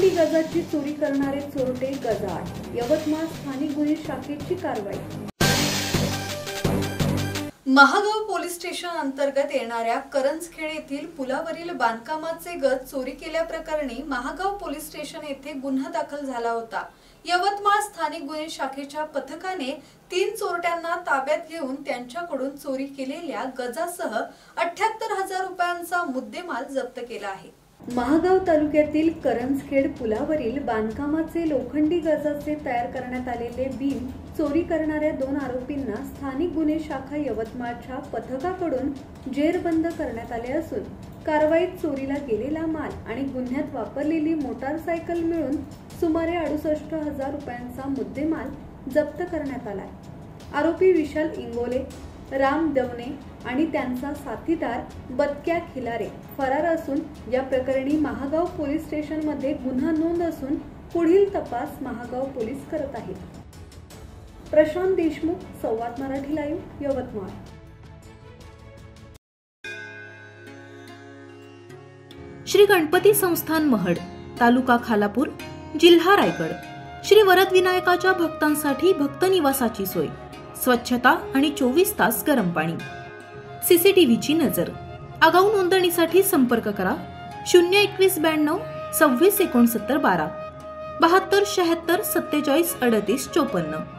लोखंडी गजाची चोरी करणारे चोरटे गजाआड. यवतमाळ स्थानिक गुन्हे शाखेची कारवाई. महागाव पोलीस स्टेशन अंतर्गत येणाऱ्या करंजखेड येथील पुलावरील बांधकामाचे गज चोरी केल्याप्रकरणी महागाव पोलीस स्टेशन येथे गुन्हा दाखल झाला होता. यवतमाळ स्थानिक गुन्हे शाखेच्या पथकाने 3 चोरट्यांना ताब्यात घेऊन त्यांच्याकडून चोरी केलेल्या गजासह 78,000 रुपयांचा मुद्देमाल जप्त केला आहे. महागाव तालुक्यातील करंजखेड पुलावरील बांधकामाचे लोखंडी गजाचे तयार करण्यात आलेले बीम चोरी करणाऱ्या 2 आरोपींना स्थानिक गुन्हे शाखा यवतमाळच्या पथकाकडून जेरबंद करण्यात आले असून कारवाईत चोरीला गेलेला माल आणि गुन्ह्यात वापरलेली मोटारसायकल मिळून सुमारे 68,000 रुपयांचा मुद्देमाल जप्त करण्यात आलाय. आरोपी विशाल इंगोले, राम दवणे आणि त्यांचा साथीदार बदक्या खिलारे फरार असून या प्रकरणी महागाव पोलीस स्टेशन मध्ये गुन्हा नोंद असून पुढील तपास महागाव पोलीस करत आहेत. प्रशांत देशमुख, संवाद मराठी लाईव्ह, यवतमाळ. श्री गणपती संस्थान महड, तालुका खालापूर, जिल्हा रायगड. श्री वरदविनायकाच्या भक्तांसाठी भक्त निवासाची सोय, स्वच्छता आणि 24 तास गरम पाणी. सीसीटीव्हीची नजर. आगाऊ नोंदणीसाठी संपर्क करा 02192 26 69 12 72 76 47 38 54.